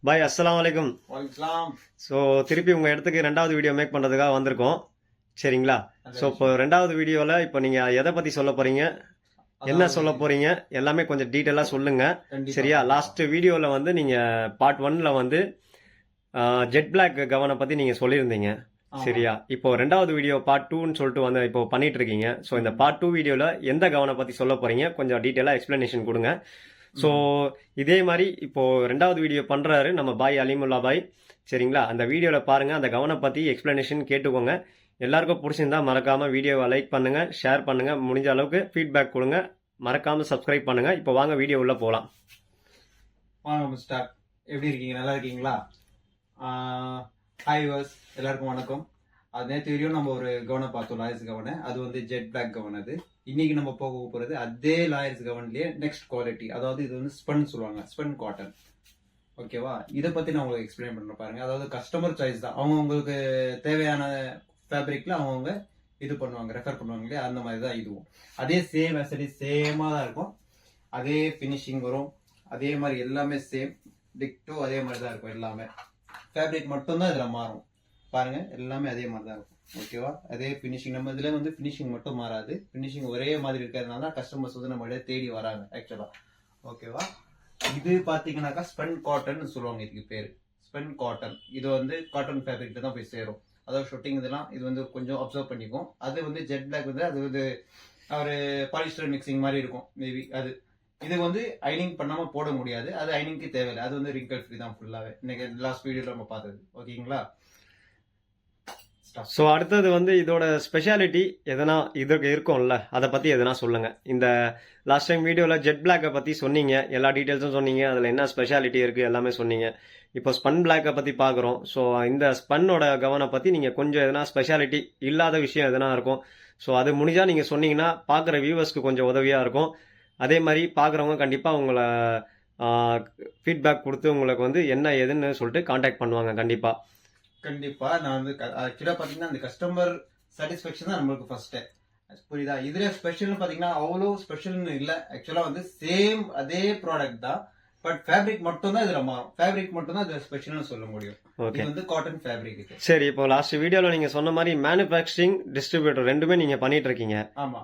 பாய் அஸ்ஸலாமு அலைக்கும். வணக்கம். ஸோ திருப்பி உங்கள் இடத்துக்கு ரெண்டாவது வீடியோ மேக் பண்ணுறதுக்காக வந்திருக்கோம். சரிங்களா? ஸோ இப்போ ரெண்டாவது வீடியோவில் இப்போ நீங்கள் எதை பற்றி சொல்ல போகிறீங்க, என்ன சொல்ல போகிறீங்க, எல்லாமே கொஞ்சம் டீட்டெயிலாக சொல்லுங்கள். சரியா? லாஸ்ட் வீடியோவில் வந்து நீங்கள் பார்ட் 1ல் வந்து ஜெட் பிளாக் கவனை பற்றி நீங்கள் சொல்லியிருந்தீங்க. சரியா? இப்போ ரெண்டாவது வீடியோ பார்ட் 2ன்னு சொல்லிட்டு வந்து இப்போ பண்ணிட்டு இருக்கீங்க. ஸோ இந்த பார்ட் 2 வீடியோவில் எந்த கவனை பற்றி சொல்ல போகிறீங்க, கொஞ்சம் டீட்டெயிலாக எக்ஸ்பிளனேஷன் கொடுங்க. ஸோ இதே மாதிரி இப்போ ரெண்டாவது வீடியோ பண்ணுறாரு நம்ம பாய் அலிமுல்லா பாய். சரிங்களா? அந்த வீடியோவில் பாருங்கள், அந்த கவனை பற்றி எக்ஸ்பிளனேஷன் கேட்டுக்கோங்க. எல்லாருக்கும் பிடிச்சிருந்தா மறக்காமல் வீடியோவை லைக் பண்ணுங்கள், ஷேர் பண்ணுங்கள், முடிஞ்ச அளவுக்கு ஃபீட்பேக் கொடுங்க, மறக்காமல் சப்ஸ்கிரைப் பண்ணுங்கள். இப்போ வாங்க வீடியோ உள்ள போகலாம். வாங்க மிஸ்டர், எப்படி இருக்கீங்க? நல்லா இருக்கீங்களா? ஹாய் வர்ஸ், எல்லாருக்கும் வணக்கம். அது நேற்று வரையும் நம்ம ஒரு கவனை பார்த்தோம், லாயர்ஸ் கவனை. அது வந்து ஜெட் பிளாக் கவன். அது இன்னைக்கு நம்ம போக போகிறது அதே லாயர்ஸ் கவன்லேயே நெக்ஸ்ட் குவாலிட்டி. அதாவது இது வந்து ஸ்பன் சொல்லுவாங்க, ஸ்பன் காட்டன். ஓகேவா? இதை பற்றி நான் உங்களுக்கு எக்ஸ்பிளைன் பண்ண பாருங்க. அதாவது கஸ்டமர் சாய்ஸ் தான். அவங்க உங்களுக்கு தேவையான ஃபேப்ரிக்ல அவங்கவுங்க இது பண்ணுவாங்க, ரெஃபர் பண்ணுவாங்க இல்லையா? அந்த மாதிரி தான் இதுவும். அதே சேம் அசடி சேமாக தான் இருக்கும். அதே ஃபினிஷிங் வரும், அதே மாதிரி எல்லாமே சேம் டிக்டோ அதே மாதிரி தான் இருக்கும். எல்லாமே ஃபேப்ரிக் மட்டும்தான் இதில் மாறும். பாருங்க, எல்லாமே அதே மாதிரி தான் இருக்கும். ஓகேவா? அதே ஃபினிஷிங். நம்ம இதில் வந்து ஃபினிஷிங் மட்டும் மாறாது. ஃபினிஷிங் ஒரே மாதிரி இருக்கிறதுனால தான் கஸ்டமர்ஸ் வந்து நம்ம தேடி வராங்க ஆக்சுவலா. ஓகேவா? இது பார்த்தீங்கன்னாக்கா ஸ்பன் காட்டன் சொல்லுவாங்க. இதுக்கு பேர் ஸ்பன் காட்டன். இது வந்து காட்டன் ஃபேப்ரிக்ல தான் போய் சேரும். அதாவது ஷூட்டிங் இதெல்லாம் இது வந்து கொஞ்சம் அப்சர்வ் பண்ணிக்கும். அது வந்து ஜெட் பிளாக் வந்து அது வந்து ஒரு பாலிஸ்டர் மிக்சிங் மாதிரி இருக்கும் மேபி. அது இது வந்து ஐனிங் பண்ணாம போட முடியாது. அது ஐனிங்க்கு தேவையில்லை. அது வந்து ரிங்கல் ஃப்ரீ தான் ஃபுல்லாவே. இன்னைக்கு லாஸ்ட் வீடியோல நம்ம பார்த்தது. ஓகேங்களா? ஸோ அடுத்தது வந்து இதோட ஸ்பெஷாலிட்டி எதனா இதுக்கு இருக்கும்ல, அதை பற்றி எதனா சொல்லுங்கள். இந்த லாஸ்ட் டைம் வீடியோவில் ஜெட் பிளாக்கை பற்றி சொன்னீங்க, எல்லா டீட்டெயில்ஸும் சொன்னீங்க, அதில் என்ன ஸ்பெஷாலிட்டி இருக்குது எல்லாமே சொன்னீங்க. இப்போ ஸ்பன் பிளாக்கை பற்றி பார்க்குறோம். ஸோ இந்த ஸ்பன்னோட கவனை பற்றி நீங்கள் கொஞ்சம் எதனா ஸ்பெஷாலிட்டி இல்லாத விஷயம் எதனா இருக்கும். ஸோ அது முடிஞ்சால் நீங்கள் சொன்னீங்கன்னா பார்க்குற வியூவர்ஸ்க்கு கொஞ்சம் உதவியாக இருக்கும். அதே மாதிரி பார்க்குறவங்க கண்டிப்பாக உங்களை ஃபீட்பேக் கொடுத்து உங்களுக்கு வந்து என்ன ஏதுன்னு சொல்லிட்டு காண்டாக்ட் பண்ணுவாங்க கண்டிப்பாக. கண்டிப்பா. நான் வந்து ஆக்சுவலா பாத்தீங்கன்னா அந்த கஸ்டமர் சாட்டிஸ்பேக்ஷன் தான் நம்மளுக்கு ஃபர்ஸ்ட். புரியுதா? இதுல ஸ்பெஷல்னு பாத்தீங்கன்னா அவ்வளோ ஸ்பெஷல்னு இல்ல. ஆக்சுவலா வந்து சேம் அதே ப்ராடக்ட் தான். பட் ஃபேப்ரிக் மட்டும் தான் இதுல மாறும். ஃபேப்ரிக் மட்டும் தான் இதுல ஸ்பெஷல்னு சொல்ல முடியும். இது வந்து காட்டன் ஃபேப்ரிக். சரி, இப்போ லாஸ்ட் வீடியோல நீங்க சொன்ன மாதிரி மேனுஃபேக்சரிங், டிஸ்ட்ரிபியூட்டர் ரெண்டுமே நீங்க பண்ணிட்டு இருக்கீங்க. ஆமா.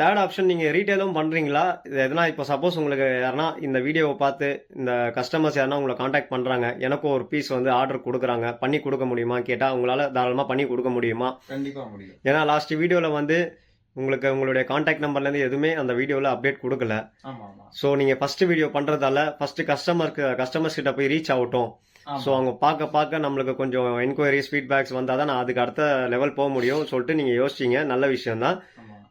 தேர்ட் ஆப்ஷன் நீங்க ரீட்டைலும் பண்றீங்களா? எதனா இப்போ சப்போஸ் உங்களுக்கு யாருன்னா இந்த வீடியோவை பார்த்து இந்த கஸ்டமர்ஸ் யாருன்னா உங்களை காண்டாக்ட் பண்றாங்க, எனக்கும் ஒரு பீஸ் வந்து ஆர்டர் கொடுக்குறாங்க, பண்ணி கொடுக்க முடியுமா கேட்டா உங்களால தாராளமா பண்ணி கொடுக்க முடியுமா? கண்டிப்பா முடியும். ஏன்னா லாஸ்ட் வீடியோல வந்து உங்களுக்கு உங்களுடைய காண்டாக்ட் நம்பர்லேருந்து எதுவுமே அந்த வீடியோவில் அப்டேட் கொடுக்கல. ஸோ நீங்கள் ஃபர்ஸ்ட் வீடியோ பண்ணுறதால ஃபர்ஸ்ட் கஸ்டமர்ஸ் கிட்ட போய் ரீச் ஆகட்டும். ஸோ அவங்க பார்க்க நம்மளுக்கு கொஞ்சம் என்கொயரிஸ், ஃபீட்பேக்ஸ் வந்தால் தான் நான் அதுக்கு அடுத்த லெவல் போக முடியும் சொல்லிட்டு நீங்கள் யோசிச்சிங்க. நல்ல விஷயம் தான்.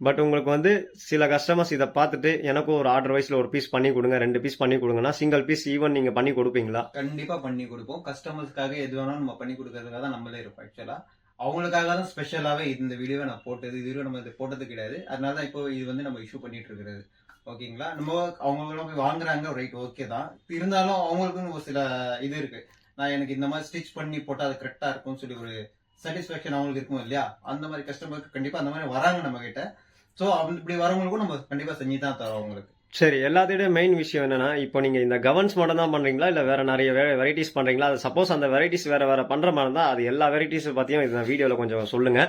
பட் உங்களுக்கு வந்து சில கஸ்டமர்ஸ் இதை பார்த்துட்டு எனக்கும் ஒரு ஆர்டர் வைஸ்ல ஒரு பீஸ் பண்ணி கொடுங்க, 2 பீஸ் பண்ணி கொடுங்கன்னா சிங்கிள் பீஸ் ஈவன் நீங்க பண்ணி கொடுப்பீங்களா? கண்டிப்பா பண்ணி கொடுப்போம். கஸ்டமர்ஸ்க்காக எது வேணாலும் நம்ம பண்ணி கொடுக்கறதுக்காக தான் நம்மளே இருப்போம். ஆக்சுவலா அவங்களுக்காக தான் ஸ்பெஷலாவே இந்த வீடியோவை நான் போட்டது. இது நம்ம இது போட்டது கிடையாது. அதனால தான் இப்போ இது வந்து நம்ம இஷ்யூ பண்ணிட்டு இருக்கிறது. ஓகேங்களா? நம்ம அவங்க போய் வாங்குறாங்க, ரைட், ஓகே தான். இருந்தாலும் அவங்களுக்குன்னு ஒரு சில இது இருக்கு. நான் எனக்கு இந்த மாதிரி ஸ்டிச் பண்ணி போட்டா அது கரெக்டா இருக்கும்னு சொல்லி ஒரு சாட்டிஸ்பேக்ஷன் அவங்களுக்கு இருக்கும் இல்லையா? அந்த மாதிரி கஸ்டமருக்கு கண்டிப்பா அந்த மாதிரி வராங்க நம்ம கிட்ட. ஸோ இப்படி வரவங்களுக்கும் நம்ம கண்டிப்பா செஞ்சு தான் தரோம் அவங்களுக்கு. சரி, எல்லாத்தையும் மெயின் விஷயம் என்னன்னா, இப்போ நீங்க இந்த கவன்ஸ் மட்டும் தான் பண்றீங்களா, இல்ல வேற நிறைய வெரைட்டிஸ் பண்றீங்களா? அது சப்போஸ் அந்த வெரைட்டிஸ் வேற பண்ற மாதிரி இருந்தா அது எல்லா வெரைட்டிஸ் பத்தியும் இந்த வீடியோல கொஞ்சம் சொல்லுங்க.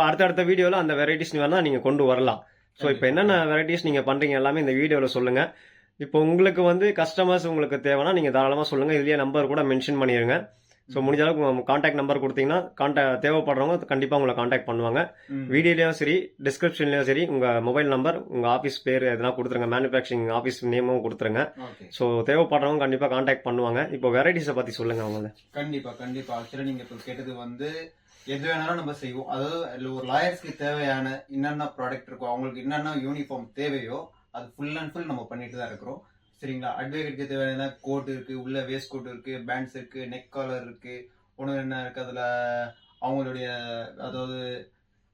அடுத்த வீடியோல அந்த வெரைட்டிஸ் வேணா நீங்க கொண்டு வரலாம். ஸோ இப்போ என்னென்ன வெரைட்டிஸ் நீங்க பண்றீங்க எல்லாமே இந்த வீடியோல சொல்லுங்க. இப்போ உங்களுக்கு வந்து கஸ்டமர்ஸ் உங்களுக்கு தேவைன்னா நீங்க தாராளமா சொல்லுங்க. இதுலயே நம்பர் கூட மென்ஷன் பண்ணிருங்க. ஸோ முடிஞ்ச அளவுக்கு காண்டாக்ட் நம்பர் கொடுத்தீங்கன்னா தேவைப்படுறவங்க கண்டிப்பாக உங்களை காண்டாக்ட் பண்ணுவாங்க. வீடியோலையும் சரி, டிஸ்கிரிப்ஷன்லையும் சரி, உங்கள் மொபைல் நம்பர், உங்கள் ஆஃபீஸ் பேர் எதனா கொடுத்துருங்க, மேனுஃபேக்சரிங் ஆஃபீஸ் நேமும் கொடுத்துருங்க. ஸோ தேவைப்படுறவங்க கண்டிப்பாக காண்டாக்ட் பண்ணுவாங்க. இப்போ வெரைட்டிஸை பற்றி சொல்லுங்க அவங்கள. கண்டிப்பாக ஆக்சுவலாக நீங்கள் இப்போ கேட்டது வந்து எது வேணாலும் நம்ம செய்வோம். அதாவது ஒரு லாயர்ஸ்க்கு தேவையான என்னென்ன ப்ராடக்ட் இருக்கோ, அவங்களுக்கு என்னென்ன யூனிஃபார்ம் தேவையோ அது ஃபுல் அண்ட் ஃபுல் நம்ம பண்ணிட்டு தான் இருக்கிறோம். சரிங்களா? அட்வொகேட்க்கு தேவையான கோட் இருக்கு, உள்ள வேஸ்ட் கோட் இருக்கு, பேண்ட்ஸ் இருக்கு, நெக் காலர் இருக்கு, ஒன்று என்ன இருக்கு அதுல அவங்களுடைய அதாவது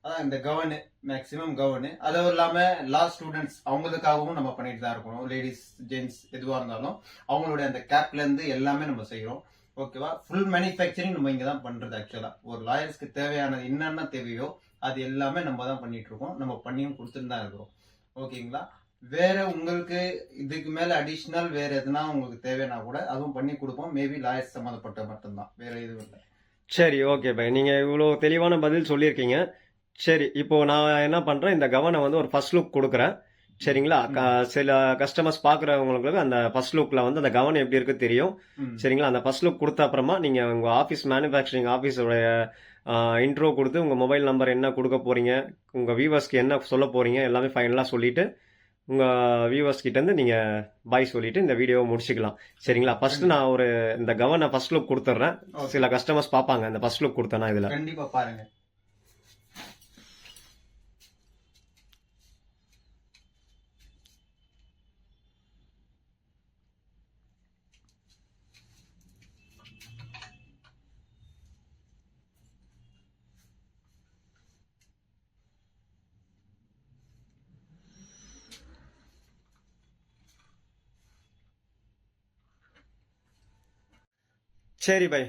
அதான் இந்த கவனு, மேக்சிமம் கவனு. அதுவும் இல்லாம லா ஸ்டூடெண்ட்ஸ் அவங்களுக்காகவும் நம்ம பண்ணிட்டு தான் இருக்கணும். லேடிஸ், ஜென்ட்ஸ் எதுவாக இருந்தாலும் அவங்களுடைய அந்த கேப்ல இருந்து எல்லாமே நம்ம செய்யறோம். ஓகேவா? ஃபுல் மேனுஃபேக்சரிங் நம்ம இங்க தான் பண்றது. ஆக்சுவலா ஒரு லாயர்ஸ்க்கு தேவையான என்னென்ன தேவையோ அது எல்லாமே நம்ம தான் பண்ணிட்டு இருக்கோம். நம்ம பண்ணியும் கொடுத்துட்டு தான் இருக்கிறோம். ஓகேங்களா? வேற உங்களுக்கு இதுக்கு மேல அடிஷனல் வேற எதுனா உங்களுக்கு தேவைன்னா கூட அதுவும் பண்ணி கொடுப்போம். மேபி லாயர்ஸ் சம்மந்தப்பட்ட மட்டும்தான், வேற எதுவும் இல்லை. சரி, ஓகே பை. நீங்கள் இவ்வளோ தெளிவான பதில் சொல்லியிருக்கீங்க. சரி, இப்போ நான் என்ன பண்ணுறேன், இந்த கவனை வந்து ஒரு ஃபர்ஸ்ட் லுக் கொடுக்குறேன். சரிங்களா? சில கஸ்டமர்ஸ் பார்க்குறவங்களுக்கு அந்த ஃபர்ஸ்ட் லுக்கில் வந்து அந்த கவனம் எப்படி இருக்கு தெரியும். சரிங்களா? அந்த ஃபர்ஸ்ட் லுக் கொடுத்த அப்புறமா நீங்கள் உங்கள் ஆஃபீஸ் மேனுஃபேக்சரிங் ஆஃபீஸோடைய இன்ட்ரோ கொடுத்து உங்கள் மொபைல் நம்பர் என்ன கொடுக்க போகிறீங்க, உங்கள் வியூவர்ஸ்க்கு என்ன சொல்ல போகிறீங்க எல்லாமே ஃபைனலாக சொல்லிவிட்டு உங்கள் வியூவர்ஸ் கிட்டேருந்து நீங்கள் பாய் சொல்லிவிட்டு இந்த வீடியோவை முடிச்சுக்கலாம். சரிங்களா? ஃபர்ஸ்ட் நான் ஒரு இந்த கவனை ஃபர்ஸ்ட் லுக் கொடுத்துட்றேன். சில கஸ்டமர்ஸ் பார்ப்பாங்க இந்த ஃபர்ஸ்ட் லுக் கொடுத்தேன்னா இதில். கண்டிப்பா பாருங்க. சரி பை,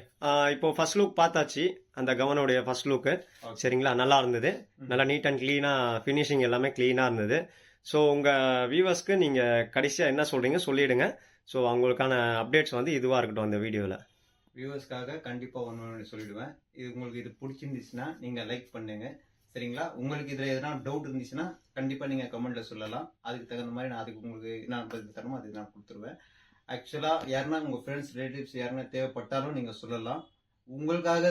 இப்போ ஃபர்ஸ்ட் லுக் பார்த்தாச்சு. அந்த கவனுடைய ஃபர்ஸ்ட் லுக்கு சரிங்களா, நல்லா இருந்தது. நல்லா நீட் அண்ட் க்ளீனாக ஃபினிஷிங் எல்லாமே க்ளீனாக இருந்தது. ஸோ உங்கள் வியூவர்ஸ்க்கு நீங்கள் கடைசியாக என்ன சொல்கிறீங்க சொல்லிவிடுங்க. ஸோ அவங்களுக்கான அப்டேட்ஸ் வந்து இதுவாக இருக்கட்டும் அந்த வீடியோவில். வியூவர்ஸ்க்காக கண்டிப்பா ஒன்று சொல்லிடுவேன். உங்களுக்கு இது பிடிச்சிருந்துச்சுன்னா நீங்க லைக் பண்ணுங்க. சரிங்களா? உங்களுக்கு இதுல எதனா டவுட் இருந்துச்சுன்னா கண்டிப்பா நீங்க கமெண்ட்ல சொல்லலாம். அதுக்கு தகுந்த மாதிரி நான் அதுக்கு உங்களுக்கு நான் பதில் தரமோ அதுக்கு நான் கொடுத்துருவேன். ஆக்சுவலா யாருன்னா உங்க ஃப்ரெண்ட்ஸ் ரிலேட்டிவ்ஸ் யாருன்னா தேவைப்பட்டாலும் நீங்க சொல்லலாம். உங்களுக்காக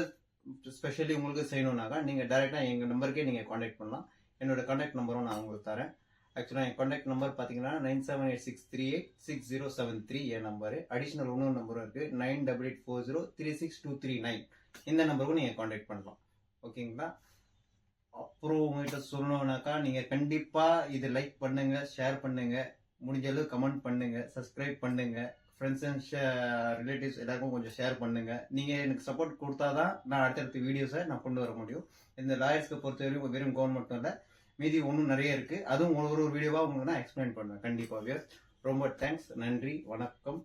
ஸ்பெஷலி உங்களுக்கு செய்யணும்னாக்கா நீங்க டைரக்டா எங்க நம்பருக்கே நீங்க காண்டாக்ட் பண்ணலாம். என்னோட காண்டாக்ட் நம்பரும் நான் உங்களுக்கு தரேன். ஆக்சுவலா என் காண்டாக்ட் நம்பர் பாத்தீங்கன்னா 9786386073 என் நம்பரு. அடிஷனல் இன்னொரு நம்பரும் இருக்கு 9884036239. இந்த நம்பருக்கும் நீங்க காண்டாக்ட் பண்ணலாம். ஓகேங்களா? அப்புறம் உங்ககிட்ட சொல்லணும்னாக்கா நீங்க கண்டிப்பா இது லைக் பண்ணுங்க, ஷேர் பண்ணுங்க, முடிஞ்ச அளவு கமெண்ட் பண்ணுங்க, சப்ஸ்கிரைப் பண்ணுங்க, ஃப்ரெண்ட்ஸ் அண்ட் ரிலேட்டிவ்ஸ் எல்லாருக்கும் கொஞ்சம் ஷேர் பண்ணுங்க. நீங்க எனக்கு சப்போர்ட் கொடுத்தாதான் நான் அடுத்தடுத்த வீடியோஸை நான் கொண்டு வர முடியும். இந்த லாயர்ஸ்க்கு பொறுத்தவரைக்கும் வெறும் கவர்மெண்ட் மட்டும் இல்லை, மீதி ஒன்றும் நிறைய இருக்கு. அதுவும் ஒரு வீடியோவா உங்களுக்கு நான் எக்ஸ்பிளைன் பண்ணுவேன் கண்டிப்பாக. ரொம்ப தேங்க்ஸ். நன்றி. வணக்கம்.